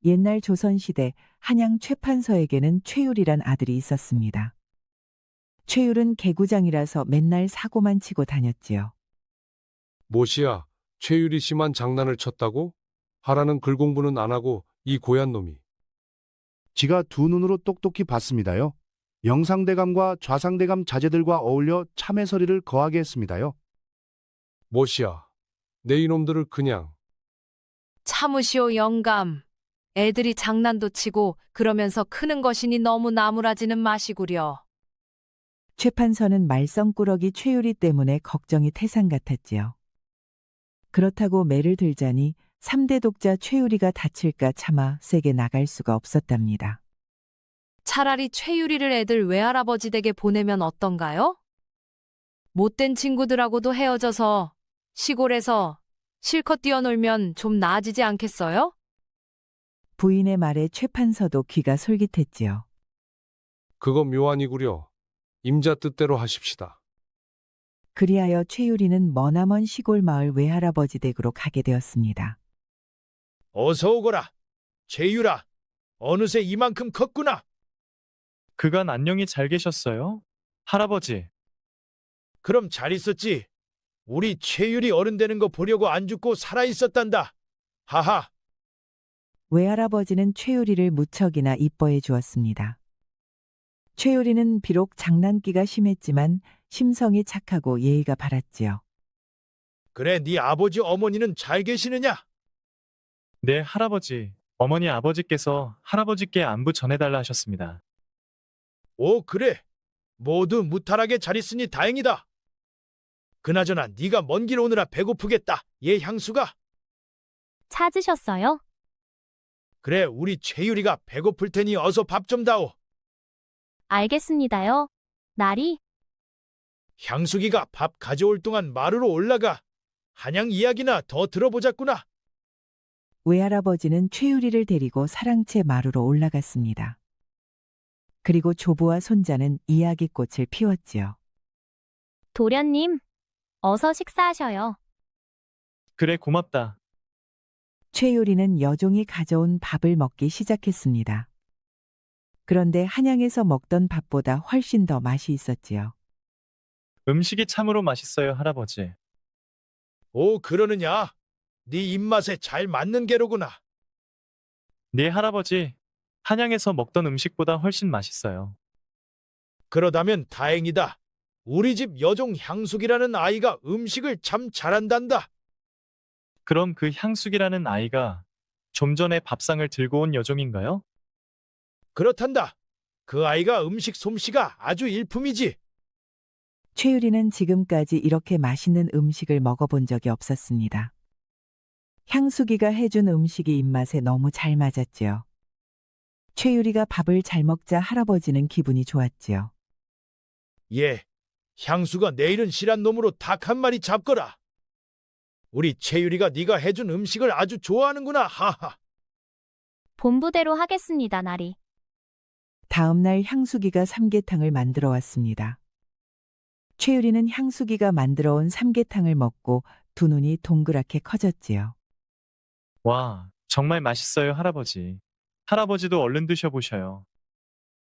옛날 조선시대 한양 최판서에게는 최율이란 아들이 있었습니다. 최율은 개구장이라서 맨날 사고만 치고 다녔지요. 모시야, 최유리 씨만 장난을 쳤다고? 하라는 글 공부는 안 하고 이 고얀 놈이. 지가 두 눈으로 똑똑히 봤습니다요. 영상대감과 좌상대감 자제들과 어울려 참외서리를 거하게 했습니다요. 모시야, 내 이놈들을 그냥. 참으시오 영감. 애들이 장난도 치고 그러면서 크는 것이니 너무 나무라지는 마시구려. 최판서는 말썽꾸러기 최율이 때문에 걱정이 태산 같았지요. 그렇다고 매를 들자니 3대 독자 최율이가 다칠까 참아 세게 나갈 수가 없었답니다. 차라리 최유리를 애들 외할아버지 댁에 보내면 어떤가요? 못된 친구들하고도 헤어져서 시골에서 실컷 뛰어놀면 좀 나아지지 않겠어요? 부인의 말에 최판서도 귀가 솔깃했지요. 그거 묘안이구려. 임자 뜻대로 하십시다. 그리하여 최율이는 머나먼 시골 마을 외할아버지 댁으로 가게 되었습니다. 어서 오거라. 최유라, 어느새 이만큼 컸구나. 그간 안녕히 잘 계셨어요? 할아버지, 그럼 잘 있었지. 우리 최율이 어른 되는 거 보려고 안 죽고 살아 있었단다. 하하. 외할아버지는 최율이를 무척이나 이뻐해 주었습니다. 최율이는 비록 장난기가 심했지만 심성이 착하고 예의가 바랐지요. 그래, 네 아버지 어머니는 잘 계시느냐? 네, 할아버지. 어머니 아버지께서 할아버지께 안부 전해달라 하셨습니다. 오, 그래. 모두 무탈하게 잘 있으니 다행이다. 그나저나 네가 먼 길 오느라 배고프겠다. 얘 향수가. 찾으셨어요? 그래, 우리 최유리가 배고플 테니 어서 밥 좀 다오. 알겠습니다요. 나리, 향수기가 밥 가져올 동안 마루로 올라가. 한양 이야기나 더 들어보자꾸나. 외할아버지는 최유리를 데리고 사랑채 마루로 올라갔습니다. 그리고 조부와 손자는 이야기꽃을 피웠지요. 도련님, 어서 식사하셔요. 그래, 고맙다. 최유리는 여종이 가져온 밥을 먹기 시작했습니다. 그런데 한양에서 먹던 밥보다 훨씬 더 맛이 있었지요. 음식이 참으로 맛있어요, 할아버지. 오, 그러느냐? 네 입맛에 잘 맞는 게로구나. 네, 할아버지. 한양에서 먹던 음식보다 훨씬 맛있어요. 그러다면 다행이다. 우리 집 여종 향숙이라는 아이가 음식을 참 잘한단다. 그럼 그 향숙이라는 아이가 좀 전에 밥상을 들고 온 여종인가요? 그렇단다. 그 아이가 음식 솜씨가 아주 일품이지. 최유리는 지금까지 이렇게 맛있는 음식을 먹어본 적이 없었습니다. 향수기가 해준 음식이 입맛에 너무 잘 맞았지요. 최유리가 밥을 잘 먹자 할아버지는 기분이 좋았지요. 예, 향수가 내일은 실한 놈으로 닭 한 마리 잡거라. 우리 최유리가 네가 해준 음식을 아주 좋아하는구나. 하하. 본부대로 하겠습니다, 나리. 다음 날 향수기가 삼계탕을 만들어 왔습니다. 최유리는 향수기가 만들어 온 삼계탕을 먹고 두 눈이 동그랗게 커졌지요. 와, 정말 맛있어요, 할아버지. 할아버지도 얼른 드셔보셔요.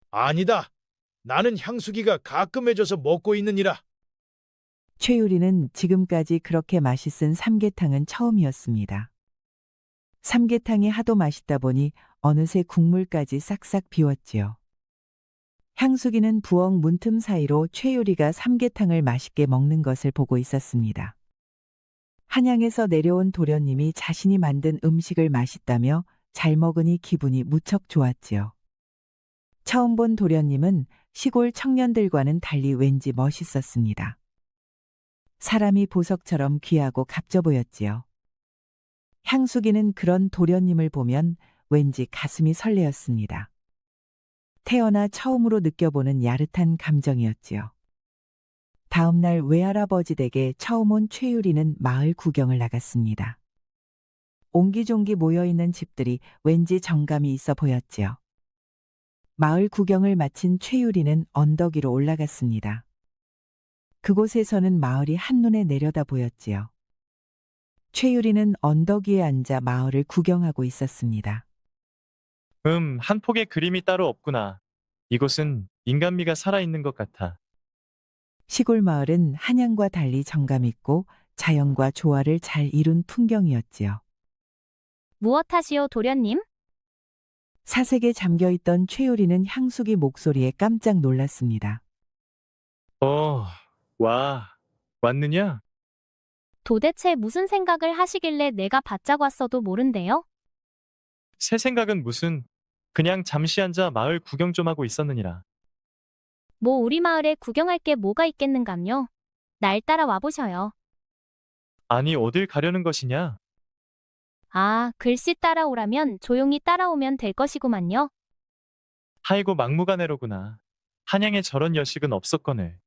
아니다. 나는 향수기가 가끔 해줘서 먹고 있느니라. 최유리는 지금까지 그렇게 맛있은 삼계탕은 처음이었습니다. 삼계탕이 하도 맛있다 보니 어느새 국물까지 싹싹 비웠지요. 향수기는 부엌 문틈 사이로 최유리가 삼계탕을 맛있게 먹는 것을 보고 있었습니다. 한양에서 내려온 도련님이 자신이 만든 음식을 맛있다며 잘 먹으니 기분이 무척 좋았지요. 처음 본 도련님은 시골 청년들과는 달리 왠지 멋있었습니다. 사람이 보석처럼 귀하고 값져 보였지요. 향수기는 그런 도련님을 보면 왠지 가슴이 설레었습니다. 태어나 처음으로 느껴보는 야릇한 감정이었지요. 다음 날 외할아버지 댁에 처음 온 최유리는 마을 구경을 나갔습니다. 옹기종기 모여있는 집들이 왠지 정감이 있어 보였지요. 마을 구경을 마친 최유리는 언덕 위로 올라갔습니다. 그곳에서는 마을이 한눈에 내려다 보였지요. 최유리는 언덕 위에 앉아 마을을 구경하고 있었습니다. 한 폭의 그림이 따로 없구나. 이곳은 인간미가 살아있는 것 같아. 시골 마을은 한양과 달리 정감 있고 자연과 조화를 잘 이룬 풍경이었지요. 무엇하시오, 도련님? 사색에 잠겨있던 최유리는 향수기 목소리에 깜짝 놀랐습니다. 왔느냐? 도대체 무슨 생각을 하시길래 내가 바짝 왔어도 모른대요? 새 생각은 무슨, 그냥 잠시 앉아 마을 구경 좀 하고 있었느니라. 뭐 우리 마을에 구경할 게 뭐가 있겠는감요? 날 따라와 보셔요. 아니, 어딜 가려는 것이냐? 아, 글씨 따라오라면 조용히 따라오면 될 것이구만요. 하이고 막무가내로구나. 한양에 저런 여식은 없었거늘.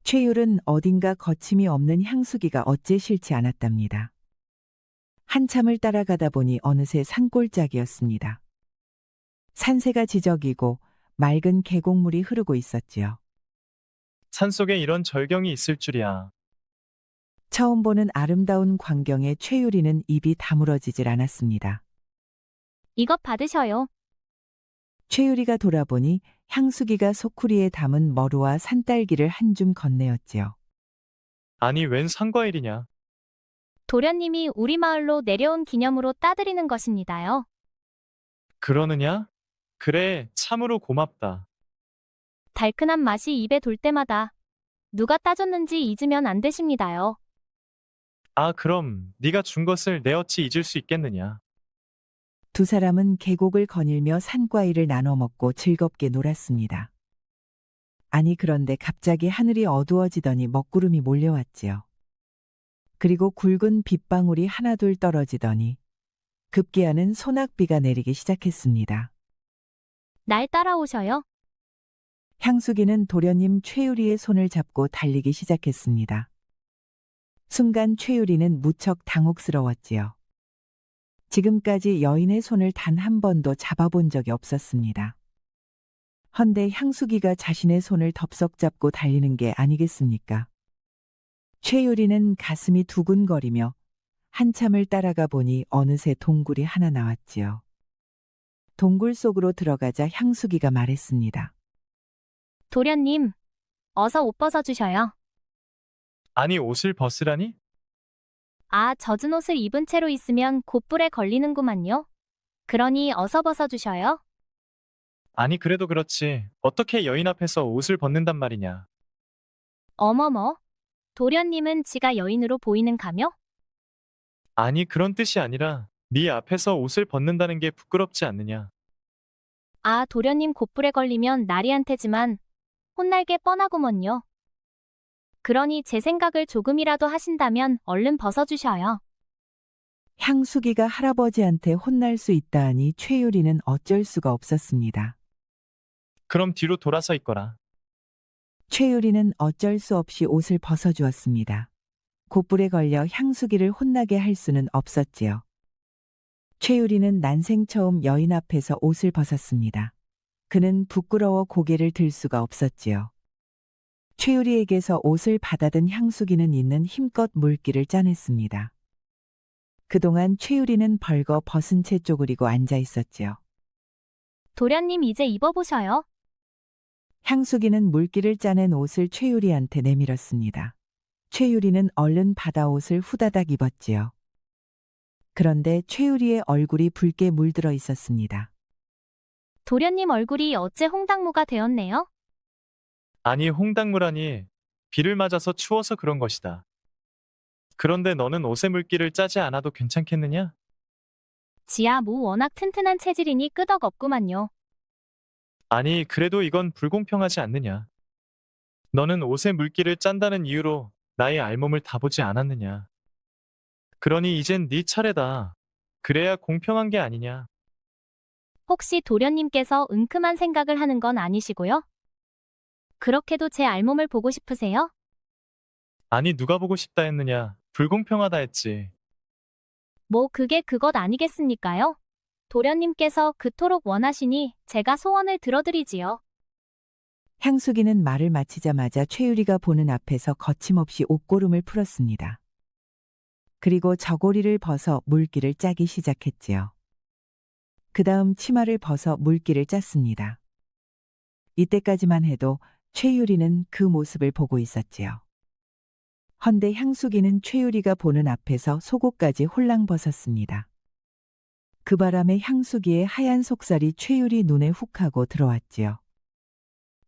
최율은 어딘가 거침이 없는 향수기가 어째 싫지 않았답니다. 한참을 따라가다 보니 어느새 산골짜기였습니다. 산새가 지저귀고 맑은 계곡물이 흐르고 있었지요. 산속에 이런 절경이 있을 줄이야. 처음 보는 아름다운 광경에 최유리는 입이 다물어지질 않았습니다. 이것 받으셔요. 최유리가 돌아보니 향수기가 소쿠리에 담은 머루와 산딸기를 한 줌 건네었지요. 아니, 웬 상과일이냐? 도련님이 우리 마을로 내려온 기념으로 따드리는 것입니다요. 그러느냐? 그래, 참으로 고맙다. 달큰한 맛이 입에 돌 때마다 누가 따줬는지 잊으면 안 되십니다요. 아, 그럼 네가 준 것을 내 어찌 잊을 수 있겠느냐? 두 사람은 계곡을 거닐며 산과일을 나눠 먹고 즐겁게 놀았습니다. 아니 그런데 갑자기 하늘이 어두워지더니 먹구름이 몰려왔지요. 그리고 굵은 빗방울이 하나둘 떨어지더니 급기야는 소낙비가 내리기 시작했습니다. 날 따라오셔요. 향수기는 도련님 최유리의 손을 잡고 달리기 시작했습니다. 순간 최유리는 무척 당혹스러웠지요. 지금까지 여인의 손을 단 한 번도 잡아본 적이 없었습니다. 헌데 향수기가 자신의 손을 덥석 잡고 달리는 게 아니겠습니까? 최유리는 가슴이 두근거리며 한참을 따라가 보니 어느새 동굴이 하나 나왔지요. 동굴 속으로 들어가자 향수기가 말했습니다. 도련님, 어서 옷 벗어주셔요. 아니, 옷을 벗으라니? 아, 젖은 옷을 입은 채로 있으면 곧불에 걸리는구만요. 그러니 어서 벗어주셔요. 아니, 그래도 그렇지. 어떻게 여인 앞에서 옷을 벗는단 말이냐? 어머머, 도련님은 지가 여인으로 보이는가며? 아니, 그런 뜻이 아니라 네 앞에서 옷을 벗는다는 게 부끄럽지 않느냐? 아, 도련님 곧불에 걸리면 나리한테지만 혼날 게 뻔하구먼요. 그러니 제 생각을 조금이라도 하신다면 얼른 벗어주셔요. 향수기가 할아버지한테 혼날 수 있다 하니 최유리는 어쩔 수가 없었습니다. 그럼 뒤로 돌아서 있거라. 최유리는 어쩔 수 없이 옷을 벗어주었습니다. 곧불에 걸려 향수기를 혼나게 할 수는 없었지요. 최유리는 난생 처음 여인 앞에서 옷을 벗었습니다. 그는 부끄러워 고개를 들 수가 없었지요. 최유리에게서 옷을 받아든 향수기는 있는 힘껏 물기를 짜냈습니다. 그동안 최유리는 벌거 벗은 채 쪼그리고 앉아 있었지요. 도련님 이제 입어보셔요. 향수기는 물기를 짜낸 옷을 최유리한테 내밀었습니다. 최유리는 얼른 받아 옷을 후다닥 입었지요. 그런데 최유리의 얼굴이 붉게 물들어 있었습니다. 도련님 얼굴이 어째 홍당무가 되었네요. 아니, 홍당무라니. 비를 맞아서 추워서 그런 것이다. 그런데 너는 옷에 물기를 짜지 않아도 괜찮겠느냐? 지하 무 워낙 튼튼한 체질이니 끄덕없구만요. 아니, 그래도 이건 불공평하지 않느냐? 너는 옷에 물기를 짠다는 이유로 나의 알몸을 다 보지 않았느냐? 그러니 이젠 네 차례다. 그래야 공평한 게 아니냐? 혹시 도련님께서 은큼한 생각을 하는 건 아니시고요? 그렇게도 제 알몸을 보고 싶으세요? 아니, 누가 보고 싶다 했느냐? 불공평하다 했지. 뭐 그게 그것 아니겠습니까요? 도련님께서 그토록 원하시니 제가 소원을 들어드리지요. 향수기는 말을 마치자마자 최유리가 보는 앞에서 거침없이 옷고름을 풀었습니다. 그리고 저고리를 벗어 물기를 짜기 시작했지요. 그 다음 치마를 벗어 물기를 짰습니다. 이때까지만 해도 최유리는 그 모습을 보고 있었지요. 헌데 향수기는 최유리가 보는 앞에서 속옷까지 홀랑 벗었습니다. 그 바람에 향수기의 하얀 속살이 최유리 눈에 훅 하고 들어왔지요.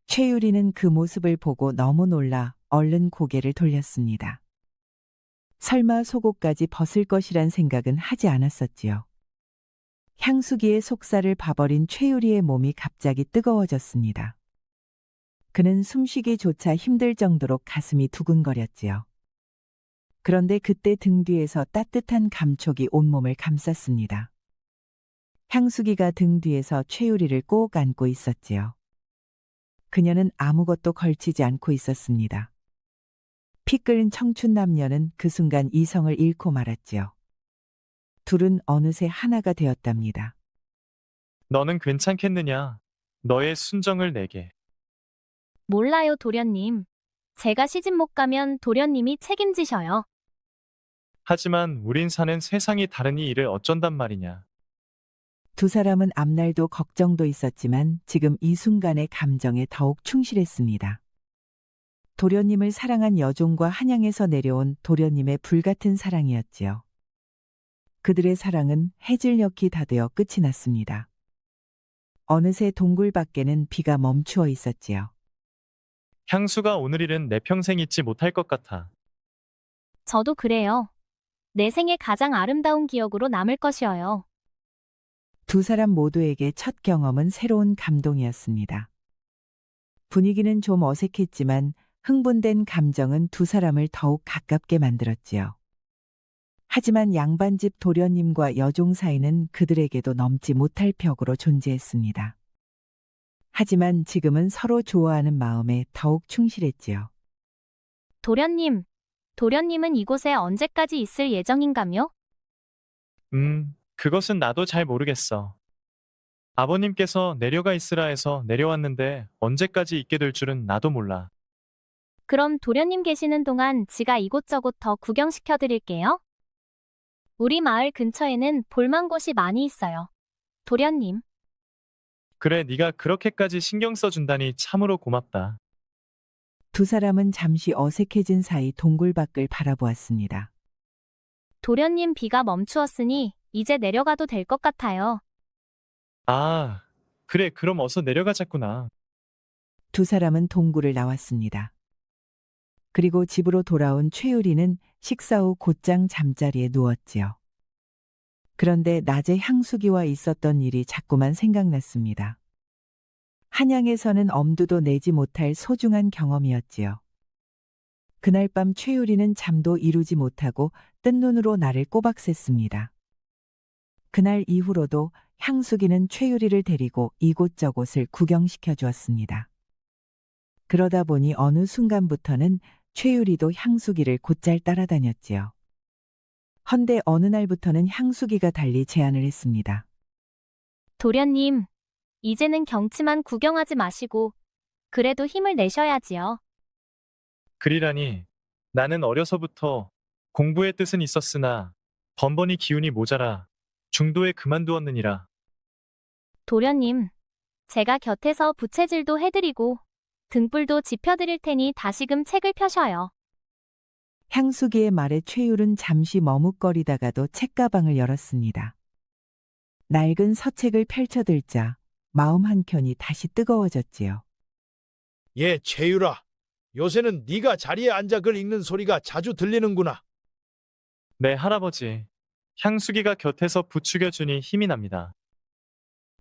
최유리는 그 모습을 보고 너무 놀라 얼른 고개를 돌렸습니다. 설마 속옷까지 벗을 것이란 생각은 하지 않았었지요. 향수기의 속살을 봐버린 최유리의 몸이 갑자기 뜨거워졌습니다. 그는 숨쉬기조차 힘들 정도로 가슴이 두근거렸지요. 그런데 그때 등 뒤에서 따뜻한 감촉이 온몸을 감쌌습니다. 향수기가 등 뒤에서 최유리를 꼭 안고 있었지요. 그녀는 아무것도 걸치지 않고 있었습니다. 피 끓는 청춘 남녀는 그 순간 이성을 잃고 말았지요. 둘은 어느새 하나가 되었답니다. 너는 괜찮겠느냐? 너의 순정을 내게. 몰라요, 도련님. 제가 시집 못 가면 도련님이 책임지셔요. 하지만 우린 사는 세상이 다르니 이를 어쩐단 말이냐. 두 사람은 앞날도 걱정도 있었지만 지금 이 순간의 감정에 더욱 충실했습니다. 도련님을 사랑한 여종과 한양에서 내려온 도련님의 불같은 사랑이었지요. 그들의 사랑은 해질녘이 다 되어 끝이 났습니다. 어느새 동굴 밖에는 비가 멈추어 있었지요. 향수가 오늘 일은 내 평생 잊지 못할 것 같아. 저도 그래요. 내 생애 가장 아름다운 기억으로 남을 것이어요. 두 사람 모두에게 첫 경험은 새로운 감동이었습니다. 분위기는 좀 어색했지만 흥분된 감정은 두 사람을 더욱 가깝게 만들었지요. 하지만 양반집 도련님과 여종 사이는 그들에게도 넘지 못할 벽으로 존재했습니다. 하지만 지금은 서로 좋아하는 마음에 더욱 충실했지요. 도련님은 이곳에 언제까지 있을 예정인가요? 그것은 나도 잘 모르겠어. 아버님께서 내려가 있으라 해서 내려왔는데 언제까지 있게 될 줄은 나도 몰라. 그럼 도련님 계시는 동안 지가 이곳저곳 더 구경시켜 드릴게요. 우리 마을 근처에는 볼만 곳이 많이 있어요. 도련님. 그래, 네가 그렇게까지 신경 써준다니 참으로 고맙다. 두 사람은 잠시 어색해진 사이 동굴 밖을 바라보았습니다. 도련님 비가 멈추었으니 이제 내려가도 될 것 같아요. 아, 그래, 그럼 어서 내려가자꾸나. 두 사람은 동굴을 나왔습니다. 그리고 집으로 돌아온 최유리는 식사 후 곧장 잠자리에 누웠지요. 그런데 낮에 향수기와 있었던 일이 자꾸만 생각났습니다. 한양에서는 엄두도 내지 못할 소중한 경험이었지요. 그날 밤 최유리는 잠도 이루지 못하고 뜬 눈으로 나를 꼬박샜습니다. 그날 이후로도 향수기는 최유리를 데리고 이곳저곳을 구경시켜 주었습니다. 그러다 보니 어느 순간부터는 최유리도 향수기를 곧잘 따라다녔지요. 헌데 어느 날부터는 향수기가 달리 제안을 했습니다. 도련님, 이제는 경치만 구경하지 마시고 그래도 힘을 내셔야지요. 그리라니, 나는 어려서부터 공부의 뜻은 있었으나 번번이 기운이 모자라 중도에 그만두었느니라. 도련님, 제가 곁에서 부채질도 해드리고 등불도 지펴드릴 테니 다시금 책을 펴셔요. 향수기의 말에 최율은 잠시 머뭇거리다가도 책가방을 열었습니다. 낡은 서책을 펼쳐들자 마음 한켠이 다시 뜨거워졌지요. 예, 최유라. 요새는 네가 자리에 앉아 글 읽는 소리가 자주 들리는구나. 네, 할아버지. 향수기가 곁에서 부추겨주니 힘이 납니다.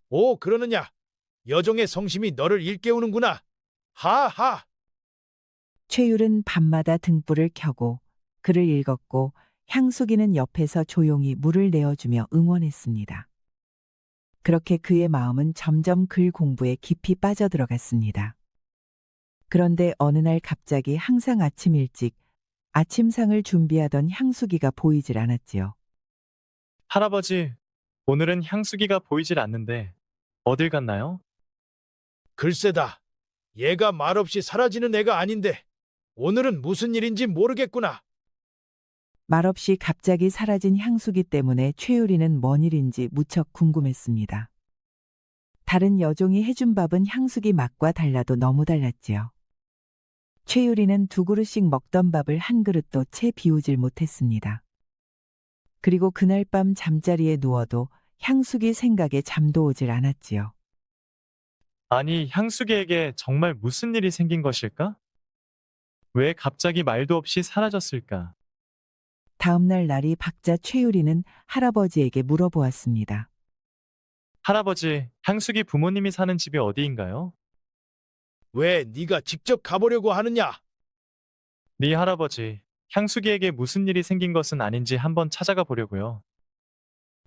오, 그러느냐. 여종의 성심이 너를 일깨우는구나. 하하. 최율은 밤마다 등불을 켜고 글을 읽었고 향수기는 옆에서 조용히 물을 내어주며 응원했습니다. 그렇게 그의 마음은 점점 글 공부에 깊이 빠져들어갔습니다. 그런데 어느 날 갑자기 항상 아침 일찍 아침상을 준비하던 향수기가 보이질 않았지요. 할아버지, 오늘은 향수기가 보이질 않는데 어딜 갔나요? 글쎄다. 얘가 말없이 사라지는 애가 아닌데 오늘은 무슨 일인지 모르겠구나. 말없이 갑자기 사라진 향수기 때문에 최유리는 뭔 일인지 무척 궁금했습니다. 다른 여종이 해준 밥은 향수기 맛과 달라도 너무 달랐지요. 최유리는 두 그릇씩 먹던 밥을 한 그릇도 채 비우질 못했습니다. 그리고 그날 밤 잠자리에 누워도 향수기 생각에 잠도 오질 않았지요. 아니, 향수기에게 정말 무슨 일이 생긴 것일까? 왜 갑자기 말도 없이 사라졌을까? 다음날 날이 밝자 최유리는 할아버지에게 물어보았습니다. 할아버지, 향수기 부모님이 사는 집이 어디인가요? 왜 네가 직접 가보려고 하느냐? 네 할아버지, 향수기에게 무슨 일이 생긴 것은 아닌지 한번 찾아가 보려고요.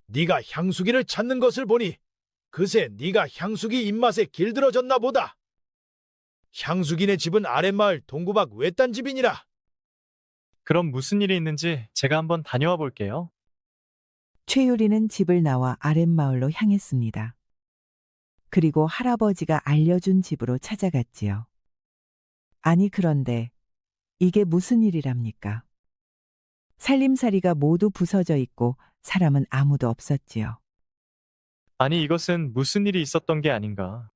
네가 향수기를 찾는 것을 보니 그새 네가 향수기 입맛에 길들어졌나 보다. 향수기네 집은 아랫마을 동구박 외딴 집이니라. 그럼 무슨 일이 있는지 제가 한번 다녀와 볼게요. 최유리는 집을 나와 아랫마을로 향했습니다. 그리고 할아버지가 알려준 집으로 찾아갔지요. 아니 그런데 이게 무슨 일이랍니까? 살림살이가 모두 부서져 있고 사람은 아무도 없었지요. 아니, 이것은 무슨 일이 있었던 게 아닌가.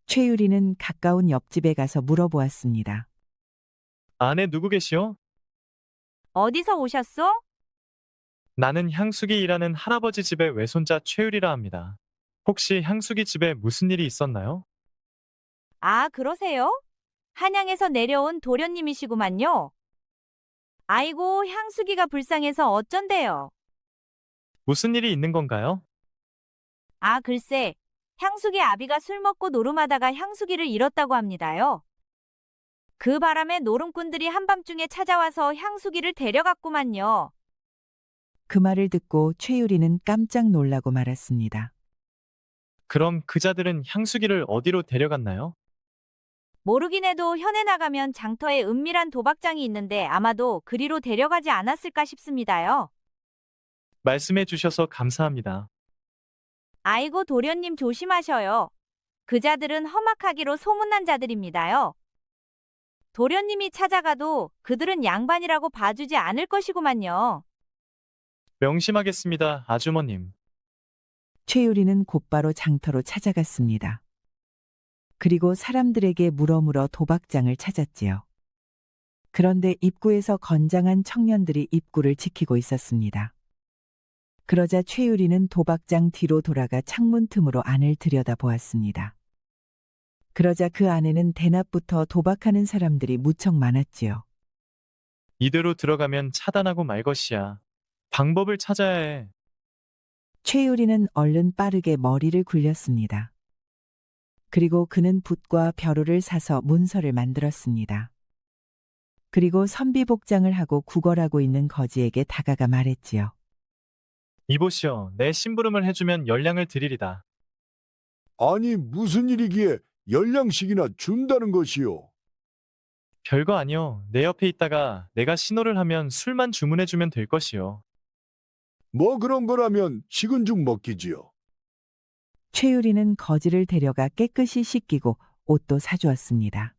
최유리는 가까운 옆집에 가서 물어보았습니다. 안에 누구 계시오? 어디서 오셨소? 나는 향수기 일하는 할아버지 집의 외손자 최율이라 합니다. 혹시 향수기 집에 무슨 일이 있었나요? 아, 그러세요? 한양에서 내려온 도련님이시구만요. 아이고, 향수기가 불쌍해서 어쩐대요. 무슨 일이 있는 건가요? 아, 글쎄, 향수기 아비가 술 먹고 노름하다가 향수기를 잃었다고 합니다요. 그 바람에 노름꾼들이 한밤중에 찾아와서 향수기를 데려갔구만요. 그 말을 듣고 최유리는 깜짝 놀라고 말았습니다. 그럼 그자들은 향수기를 어디로 데려갔나요? 모르긴 해도 현에 나가면 장터에 은밀한 도박장이 있는데 아마도 그리로 데려가지 않았을까 싶습니다요. 말씀해 주셔서 감사합니다. 아이고, 도련님 조심하셔요. 그자들은 험악하기로 소문난 자들입니다요. 도련님이 찾아가도 그들은 양반이라고 봐주지 않을 것이구만요. 명심하겠습니다, 아주머님. 최유리는 곧바로 장터로 찾아갔습니다. 그리고 사람들에게 물어물어 도박장을 찾았지요. 그런데 입구에서 건장한 청년들이 입구를 지키고 있었습니다. 그러자 최유리는 도박장 뒤로 돌아가 창문 틈으로 안을 들여다보았습니다. 그러자 그 안에는 대낮부터 도박하는 사람들이 무척 많았지요. 이대로 들어가면 차단하고 말 것이야. 방법을 찾아야 해. 최유리는 얼른 빠르게 머리를 굴렸습니다. 그리고 그는 붓과 벼루를 사서 문서를 만들었습니다. 그리고 선비복장을 하고 구걸하고 있는 거지에게 다가가 말했지요. 이보시오, 내 심부름을 해주면 열량을 드리리다. 아니 무슨 일이기에 열량씩이나 준다는 것이요. 별거 아니요. 내 옆에 있다가 내가 신호를 하면 술만 주문해주면 될 것이요. 뭐 그런 거라면 식은 죽 먹기지요. 최유리는 거지를 데려가 깨끗이 씻기고 옷도 사주었습니다.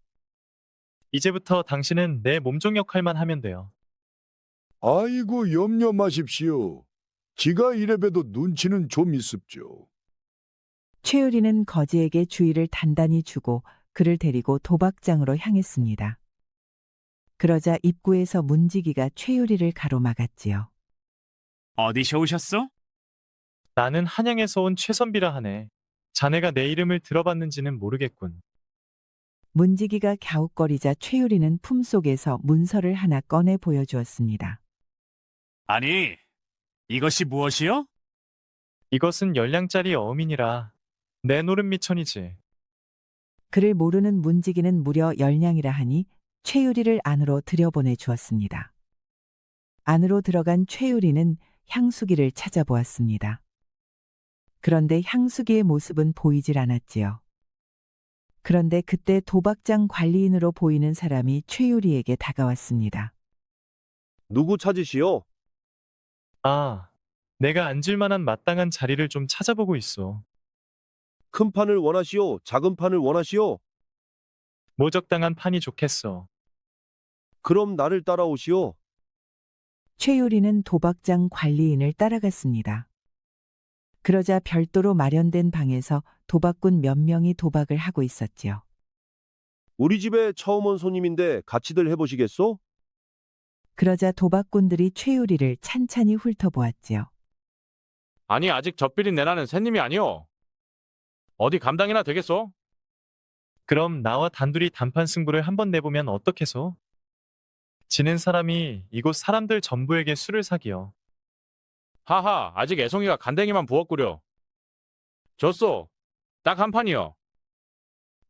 이제부터 당신은 내 몸종 역할만 하면 돼요. 아이고 염려 마십시오. 지가 이래봬도 눈치는 좀 있습죠. 최유리는 거지에게 주의를 단단히 주고 그를 데리고 도박장으로 향했습니다. 그러자 입구에서 문지기가 최유리를 가로막았지요. 어디서 오셨어? 나는 한양에서 온 최선비라 하네. 자네가 내 이름을 들어봤는지는 모르겠군. 문지기가 갸웃거리자 최유리는 품속에서 문서를 하나 꺼내 보여주었습니다. 아니, 이것이 무엇이요? 이것은 열량짜리 어음이니라. 내 노름 미천이지. 그를 모르는 문지기는 무려 열량이라 하니 최유리를 안으로 들여보내 주었습니다. 안으로 들어간 최유리는 향수기를 찾아보았습니다. 그런데 향수기의 모습은 보이질 않았지요. 그런데 그때 도박장 관리인으로 보이는 사람이 최유리에게 다가왔습니다. 누구 찾으시오? 아, 내가 앉을 만한 마땅한 자리를 좀 찾아보고 있어. 큰 판을 원하시오? 작은 판을 원하시오? 모적당한 판이 좋겠어. 그럼 나를 따라오시오. 최유리는 도박장 관리인을 따라갔습니다. 그러자 별도로 마련된 방에서 도박꾼 몇 명이 도박을 하고 있었지요. 우리 집에 처음 온 손님인데 같이들 해보시겠소? 그러자 도박꾼들이 최유리를 찬찬히 훑어보았지요. 아니 아직 젖비린 내나는 새님이 아니오. 어디 감당이나 되겠소? 그럼 나와 단둘이 단판 승부를 한번 내보면 어떻겠소? 지는 사람이 이곳 사람들 전부에게 술을 사기요. 하하 아직 애송이가 간댕이만 부었구려. 졌소. 딱 한 판이요.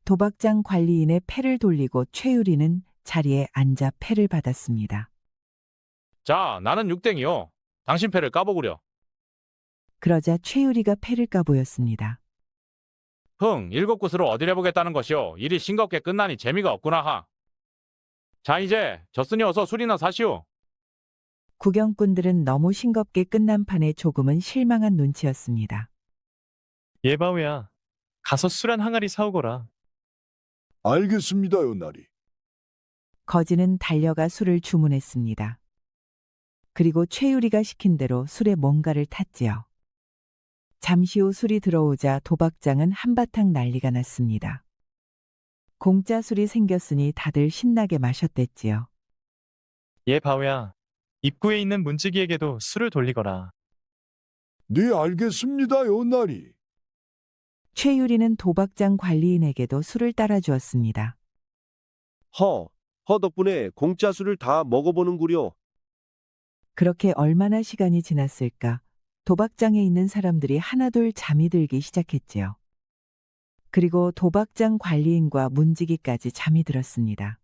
도박장 관리인의 패를 돌리고 최유리는 자리에 앉아 패를 받았습니다. 자 나는 육땡이요. 당신 패를 까보구려. 그러자 최유리가 패를 까보였습니다. 흥 일곱 곳으로 어딜 해보겠다는 것이오. 일이 싱겁게 끝나니 재미가 없구나 하. 자 이제 졌으니 어서 술이나 사시오. 구경꾼들은 너무 싱겁게 끝난 판에 조금은 실망한 눈치였습니다. 예바오야, 가서 술 한 항아리 사오거라. 알겠습니다요, 나리. 거지는 달려가 술을 주문했습니다. 그리고 최유리가 시킨 대로 술에 뭔가를 탔지요. 잠시 후 술이 들어오자 도박장은 한바탕 난리가 났습니다. 공짜 술이 생겼으니 다들 신나게 마셨댔지요. 예바오야, 입구에 있는 문지기에게도 술을 돌리거라. 네, 알겠습니다요, 나리. 최유리는 도박장 관리인에게도 술을 따라주었습니다. 허 덕분에 공짜 술을 다 먹어보는구려. 그렇게 얼마나 시간이 지났을까? 도박장에 있는 사람들이 하나둘 잠이 들기 시작했지요. 그리고 도박장 관리인과 문지기까지 잠이 들었습니다.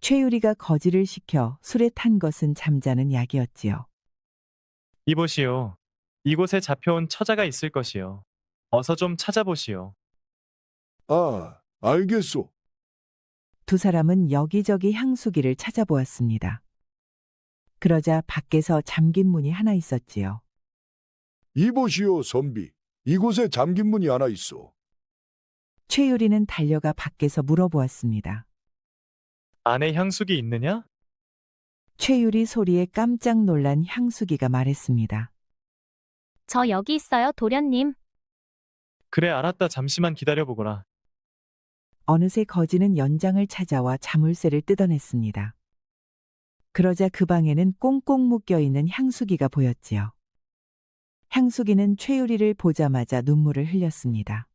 최유리가 거지를 시켜 술에 탄 것은 잠자는 약이었지요. 이보시오. 이곳에 잡혀온 처자가 있을 것이요. 어서 좀 찾아보시오. 아, 알겠소. 두 사람은 여기저기 향수기를 찾아보았습니다. 그러자 밖에서 잠긴 문이 하나 있었지요. 이보시오, 선비. 이곳에 잠긴 문이 하나 있어. 최유리는 달려가 밖에서 물어보았습니다. 안에 향수기 있느냐? 최유리 소리에 깜짝 놀란 향수기가 말했습니다. 저 여기 있어요, 도련님. 그래 알았다. 잠시만 기다려보거라. 어느새 거지는 연장을 찾아와 자물쇠를 뜯어냈습니다. 그러자 그 방에는 꽁꽁 묶여있는 향수기가 보였지요. 향수기는 최유리를 보자마자 눈물을 흘렸습니다.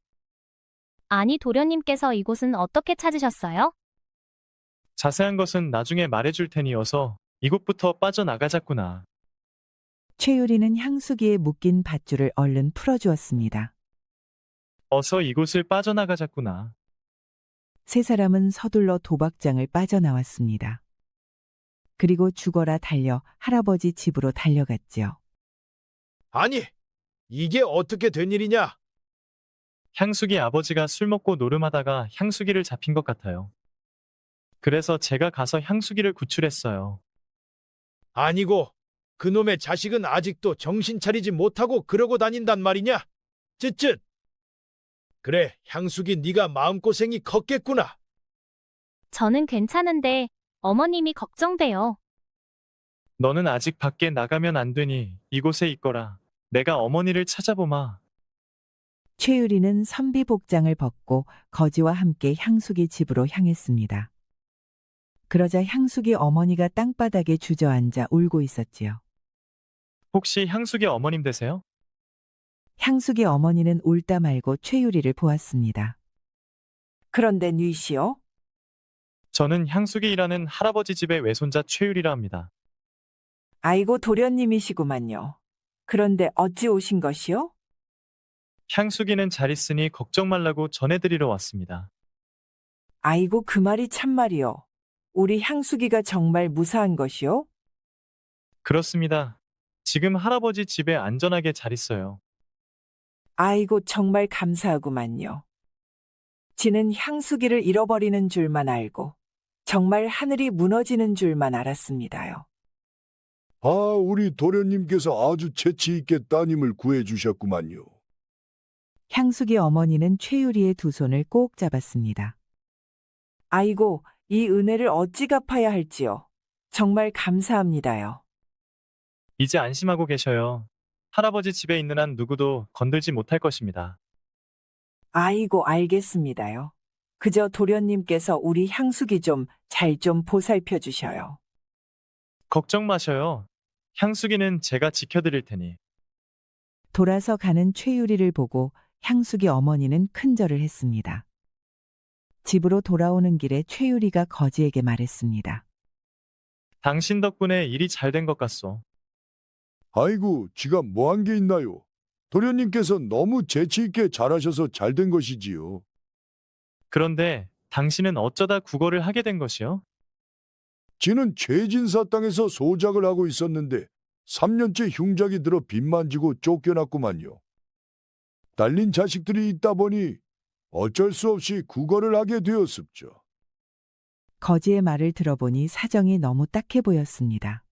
아니, 도련님께서 이곳은 어떻게 찾으셨어요? 자세한 것은 나중에 말해줄 테니 어서 이곳부터 빠져나가자꾸나. 최유리는 향수기에 묶인 밧줄을 얼른 풀어주었습니다. 어서 이곳을 빠져나가자꾸나. 세 사람은 서둘러 도박장을 빠져나왔습니다. 그리고 죽어라 달려 할아버지 집으로 달려갔지요. 아니, 이게 어떻게 된 일이냐? 향수기 아버지가 술 먹고 노름하다가 향수기를 잡힌 것 같아요. 그래서 제가 가서 향수기를 구출했어요. 아니고 그놈의 자식은 아직도 정신 차리지 못하고 그러고 다닌단 말이냐? 쯧쯧. 그래, 향수기 네가 마음고생이 컸겠구나. 저는 괜찮은데 어머님이 걱정돼요. 너는 아직 밖에 나가면 안 되니 이곳에 있거라. 내가 어머니를 찾아보마. 최유리는 선비 복장을 벗고 거지와 함께 향수기 집으로 향했습니다. 그러자 향수기 어머니가 땅바닥에 주저앉아 울고 있었지요. 혹시 향수기 어머님 되세요? 향수기 어머니는 울다 말고 최유리를 보았습니다. 그런데 뉘시오? 저는 향수기라는 할아버지 집의 외손자 최율이라 합니다. 아이고 도련님이시구만요. 그런데 어찌 오신 것이요? 향수기는 잘 있으니 걱정 말라고 전해드리러 왔습니다. 아이고 그 말이 참말이요. 우리 향수기가 정말 무사한 것이요? 그렇습니다. 지금 할아버지 집에 안전하게 잘 있어요. 아이고 정말 감사하구만요. 지는 향수기를 잃어버리는 줄만 알고 정말 하늘이 무너지는 줄만 알았습니다요. 아, 우리 도련님께서 아주 재치 있게 따님을 구해주셨구만요. 향수기 어머니는 최유리의 두 손을 꼭 잡았습니다. 아이고, 이 은혜를 어찌 갚아야 할지요. 정말 감사합니다요. 이제 안심하고 계셔요. 할아버지 집에 있는 한 누구도 건들지 못할 것입니다. 아이고, 알겠습니다요. 그저 도련님께서 우리 향수기 좀 잘 좀 보살펴 주셔요. 걱정 마셔요. 향수기는 제가 지켜드릴 테니. 돌아서 가는 최유리를 보고 향수기 어머니는 큰절을 했습니다. 집으로 돌아오는 길에 최유리가 거지에게 말했습니다. 당신 덕분에 일이 잘 된 것 같소. 아이고, 지가 뭐 한 게 있나요? 도련님께서 너무 재치 있게 잘하셔서 잘 된 것이지요. 그런데 당신은 어쩌다 국어를 하게 된 것이요? 지는 최진사 땅에서 소작을 하고 있었는데 3년째 흉작이 들어 빚만지고 쫓겨났구만요. 딸린 자식들이 있다 보니 어쩔 수 없이 국어를 하게 되었습죠. 거지의 말을 들어보니 사정이 너무 딱해 보였습니다.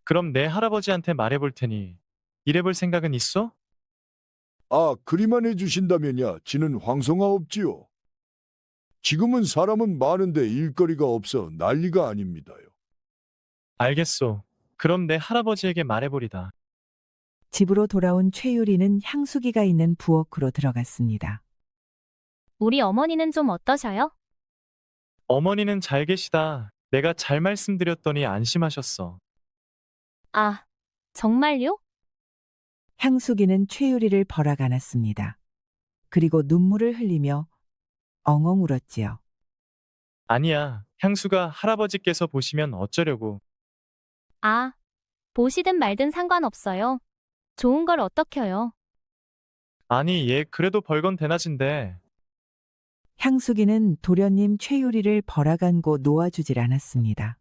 그럼 내 할아버지한테 말해볼 테니 일해볼 생각은 있어? 아, 그리만 해주신다면야 지는 황송하 없지요. 지금은 사람은 많은데 일거리가 없어 난리가 아닙니다요. 알겠소. 그럼 내 할아버지에게 말해보리다. 집으로 돌아온 최유리는 향수기가 있는 부엌으로 들어갔습니다. 우리 어머니는 좀 어떠셔요? 어머니는 잘 계시다. 내가 잘 말씀드렸더니 안심하셨어. 아, 정말요? 향수기는 최유리를 벌악 안았습니다. 그리고 눈물을 흘리며 엉엉 울었지요. 아니야. 향수가 할아버지께서 보시면 어쩌려고. 아, 보시든 말든 상관없어요. 좋은 걸 어떡해요? 아니, 얘 그래도 벌건 대낮인데. 향수기는 도련님 최유리를 벌악 안고 놓아주질 않았습니다.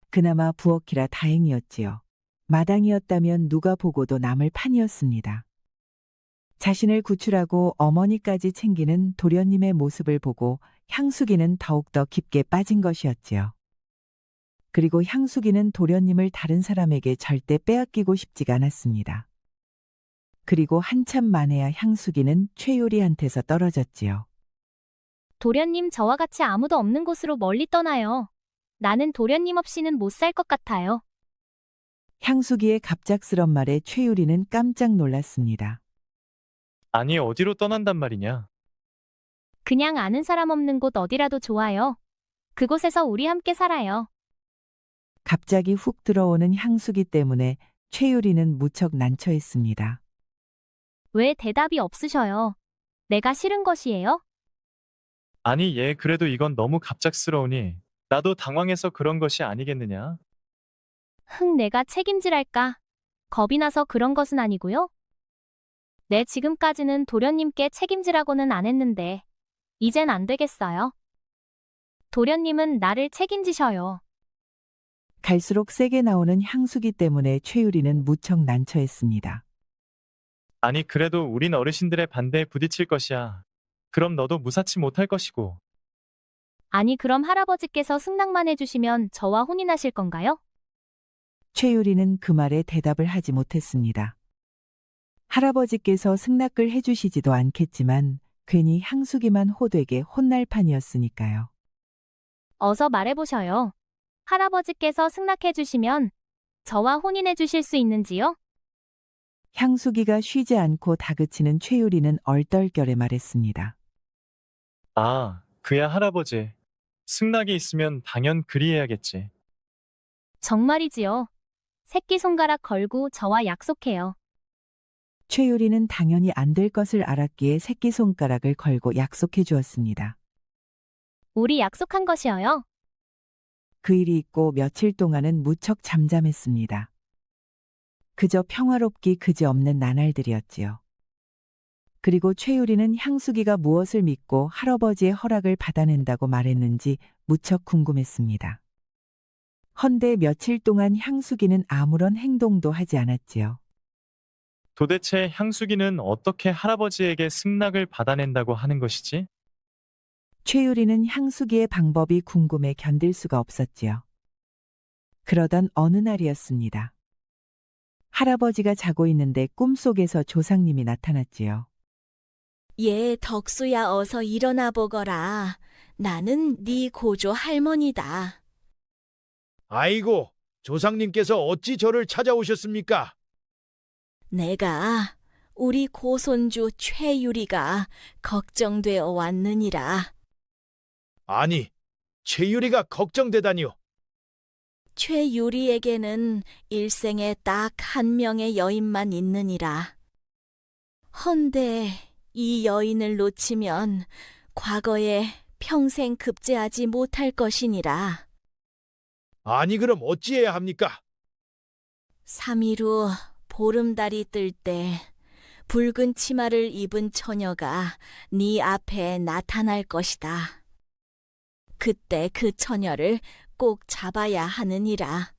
그나마 부엌이라 다행이었지요. 마당이었다면 누가 보고도 남을 판이었습니다. 자신을 구출하고 어머니까지 챙기는 도련님의 모습을 보고 향수기는 더욱더 깊게 빠진 것이었지요. 그리고 향수기는 도련님을 다른 사람에게 절대 빼앗기고 싶지가 않았습니다. 그리고 한참 만에야 향수기는 최유리한테서 떨어졌지요. 도련님 저와 같이 아무도 없는 곳으로 멀리 떠나요. 나는 도련님 없이는 못 살 것 같아요. 향수기의 갑작스런 말에 최유리는 깜짝 놀랐습니다. 아니, 어디로 떠난단 말이냐? 그냥 아는 사람 없는 곳 어디라도 좋아요. 그곳에서 우리 함께 살아요. 갑자기 훅 들어오는 향수기 때문에 최유리는 무척 난처했습니다. 왜 대답이 없으셔요? 내가 싫은 것이에요? 아니, 얘 그래도 이건 너무 갑작스러우니 나도 당황해서 그런 것이 아니겠느냐? 내가 책임질할까? 겁이 나서 그런 것은 아니고요. 네, 지금까지는 도련님께 책임지라고는 안 했는데 이젠 안 되겠어요. 도련님은 나를 책임지셔요. 갈수록 세게 나오는 향수기 때문에 최유리는 무척 난처했습니다. 아니, 그래도 우린 어르신들의 반대에 부딪힐 것이야. 그럼 너도 무사치 못할 것이고. 아니, 그럼 할아버지께서 승낙만 해주시면 저와 혼인하실 건가요? 최유리는 그 말에 대답을 하지 못했습니다. 할아버지께서 승낙을 해주시지도 않겠지만 괜히 향수기만 호되게 혼날 판이었으니까요. 어서 말해보셔요. 할아버지께서 승낙해주시면 저와 혼인해주실 수 있는지요? 향수기가 쉬지 않고 다그치는 최유리는 얼떨결에 말했습니다. 아, 그야 할아버지. 승낙이 있으면 당연 그리해야겠지. 정말이지요. 새끼손가락 걸고 저와 약속해요. 최유리는 당연히 안 될 것을 알았기에 새끼손가락을 걸고 약속해 주었습니다. 우리 약속한 것이어요. 그 일이 있고 며칠 동안은 무척 잠잠했습니다. 그저 평화롭기 그지없는 나날들이었지요. 그리고 최유리는 향수기가 무엇을 믿고 할아버지의 허락을 받아낸다고 말했는지 무척 궁금했습니다. 헌데 며칠 동안 향수기는 아무런 행동도 하지 않았지요. 도대체 향수기는 어떻게 할아버지에게 승낙을 받아낸다고 하는 것이지? 최유리는 향수기의 방법이 궁금해 견딜 수가 없었지요. 그러던 어느 날이었습니다. 할아버지가 자고 있는데 꿈속에서 조상님이 나타났지요. 예, 덕수야 어서 일어나 보거라. 나는 네 고조 할머니다. 아이고, 조상님께서 어찌 저를 찾아오셨습니까? 내가 우리 고손주 최유리가 걱정되어 왔느니라. 아니, 최유리가 걱정되다니요. 최유리에게는 일생에 딱 한 명의 여인만 있느니라. 헌데 이 여인을 놓치면 과거에 평생 급제하지 못할 것이니라. 아니, 그럼 어찌해야 합니까? 3일 후 보름달이 뜰 때 붉은 치마를 입은 처녀가 네 앞에 나타날 것이다. 그때 그 처녀를 꼭 잡아야 하느니라.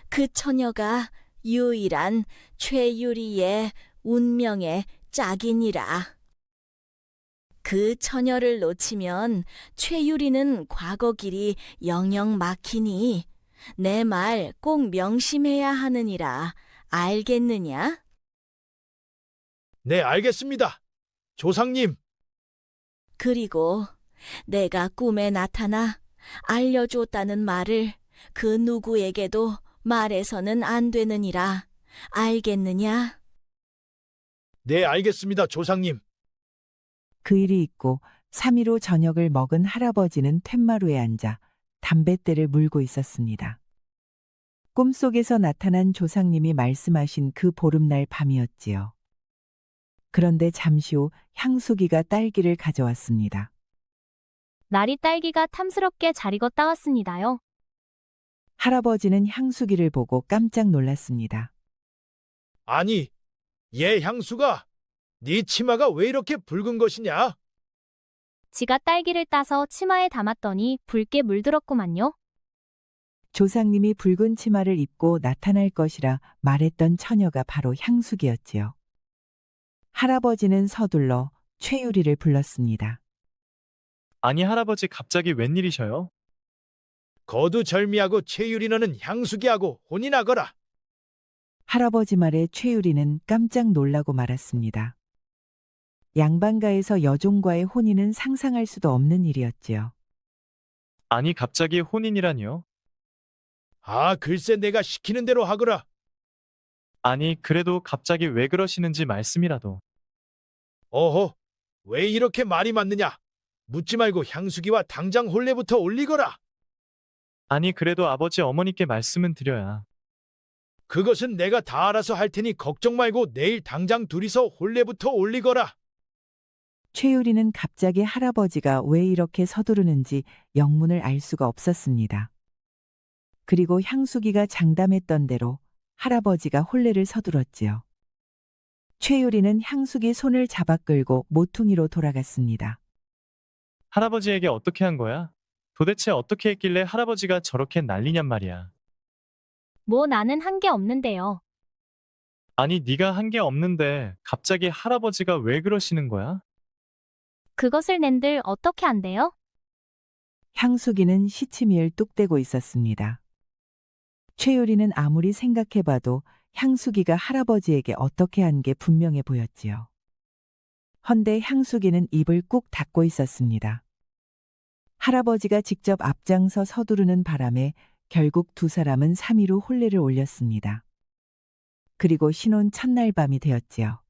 그 처녀가 유일한 최유리의 운명의 짝이니라. 그 처녀를 놓치면 최유리는 과거 길이 영영 막히니 내 말 꼭 명심해야 하느니라. 알겠느냐? 네, 알겠습니다. 조상님. 그리고 내가 꿈에 나타나 알려줬다는 말을 그 누구에게도 말해서는 안 되느니라. 알겠느냐? 네, 알겠습니다, 조상님. 그 일이 있고 3일 후 저녁을 먹은 할아버지는 툇마루에 앉아 담뱃대를 물고 있었습니다. 꿈속에서 나타난 조상님이 말씀하신 그 보름날 밤이었지요. 그런데 잠시 후 향수기가 딸기를 가져왔습니다. 날이 딸기가 탐스럽게 잘 익었다 왔습니다요. 할아버지는 향수기를 보고 깜짝 놀랐습니다. 아니, 얘 향수가 네 치마가 왜 이렇게 붉은 것이냐? 지가 딸기를 따서 치마에 담았더니 붉게 물들었구만요. 조상님이 붉은 치마를 입고 나타날 것이라 말했던 처녀가 바로 향수기였지요. 할아버지는 서둘러 최유리를 불렀습니다. 아니 할아버지 갑자기 웬일이셔요? 거두절미하고 최유리 너는 향수기하고 혼인하거라. 할아버지 말에 최유리는 깜짝 놀라고 말았습니다. 양반가에서 여종과의 혼인은 상상할 수도 없는 일이었지요. 아니 갑자기 혼인이라니요? 아, 글쎄 내가 시키는 대로 하거라. 아니 그래도 갑자기 왜 그러시는지 말씀이라도. 어허, 왜 이렇게 말이 많느냐? 묻지 말고 향수기와 당장 혼례부터 올리거라. 아니 그래도 아버지 어머니께 말씀은 드려야. 그것은 내가 다 알아서 할 테니 걱정 말고 내일 당장 둘이서 혼례부터 올리거라. 최유리는 갑자기 할아버지가 왜 이렇게 서두르는지 영문을 알 수가 없었습니다. 그리고 향수기가 장담했던 대로 할아버지가 혼례를 서둘렀지요. 최유리는 향수기 손을 잡아 끌고 모퉁이로 돌아갔습니다. 할아버지에게 어떻게 한 거야? 도대체 어떻게 했길래 할아버지가 저렇게 난리냔 말이야. 뭐 나는 한 게 없는데요. 아니 네가 한 게 없는데 갑자기 할아버지가 왜 그러시는 거야? 그것을 낸들 어떻게 한대요? 향수기는 시치미를 뚝대고 있었습니다. 최유리는 아무리 생각해봐도 향수기가 할아버지에게 어떻게 한 게 분명해 보였지요. 헌데 향수기는 입을 꾹 닫고 있었습니다. 할아버지가 직접 앞장서 서두르는 바람에 결국 두 사람은 3일 후 혼례를 올렸습니다. 그리고 신혼 첫날 밤이 되었지요.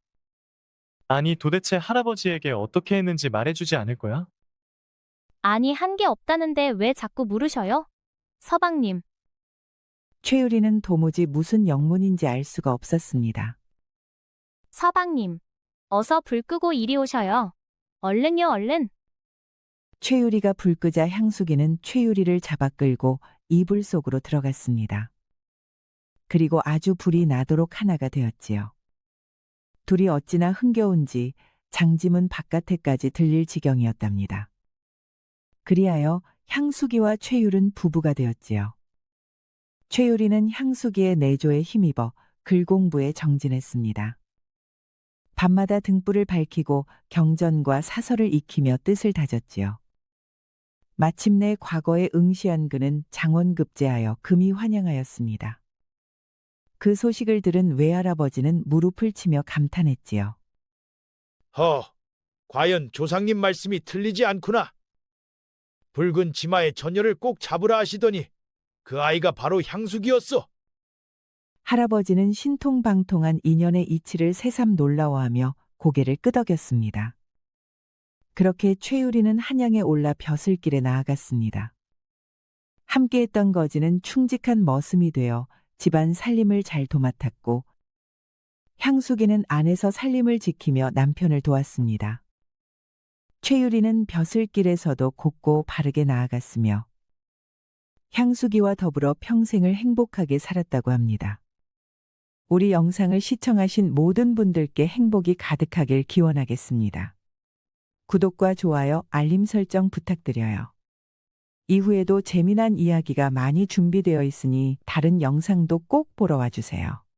아니 도대체 할아버지에게 어떻게 했는지 말해주지 않을 거야? 아니 한 게 없다는데 왜 자꾸 물으셔요? 서방님. 최유리는 도무지 무슨 영문인지 알 수가 없었습니다. 서방님. 어서 불 끄고 이리 오셔요. 얼른요 얼른. 최유리가 불 끄자 향수기는 최유리를 잡아 끌고 이불 속으로 들어갔습니다. 그리고 아주 불이 나도록 하나가 되었지요. 둘이 어찌나 흥겨운지 장지문 바깥에까지 들릴 지경이었답니다. 그리하여 향수기와 최율은 부부가 되었지요. 최유리는 향수기의 내조에 힘입어 글 공부에 정진했습니다. 밤마다 등불을 밝히고 경전과 사설을 익히며 뜻을 다졌지요. 마침내 과거에 응시한 그는 장원급제하여 금이 환영하였습니다. 그 소식을 들은 외할아버지는 무릎을 치며 감탄했지요. 과연 조상님 말씀이 틀리지 않구나. 붉은 치마의 처녀를 꼭 잡으라 하시더니 그 아이가 바로 향수기였어. 할아버지는 신통방통한 인연의 이치를 새삼 놀라워하며 고개를 끄덕였습니다. 그렇게 최유리는 한양에 올라 벼슬길에 나아갔습니다. 함께했던 거지는 충직한 머슴이 되어 집안 살림을 잘 도맡았고 향수기는 안에서 살림을 지키며 남편을 도왔습니다. 최유리는 벼슬길에서도 곱고 바르게 나아갔으며 향수기와 더불어 평생을 행복하게 살았다고 합니다. 우리 영상을 시청하신 모든 분들께 행복이 가득하길 기원하겠습니다. 구독과 좋아요, 알림 설정 부탁드려요. 이후에도 재미난 이야기가 많이 준비되어 있으니 다른 영상도 꼭 보러 와주세요.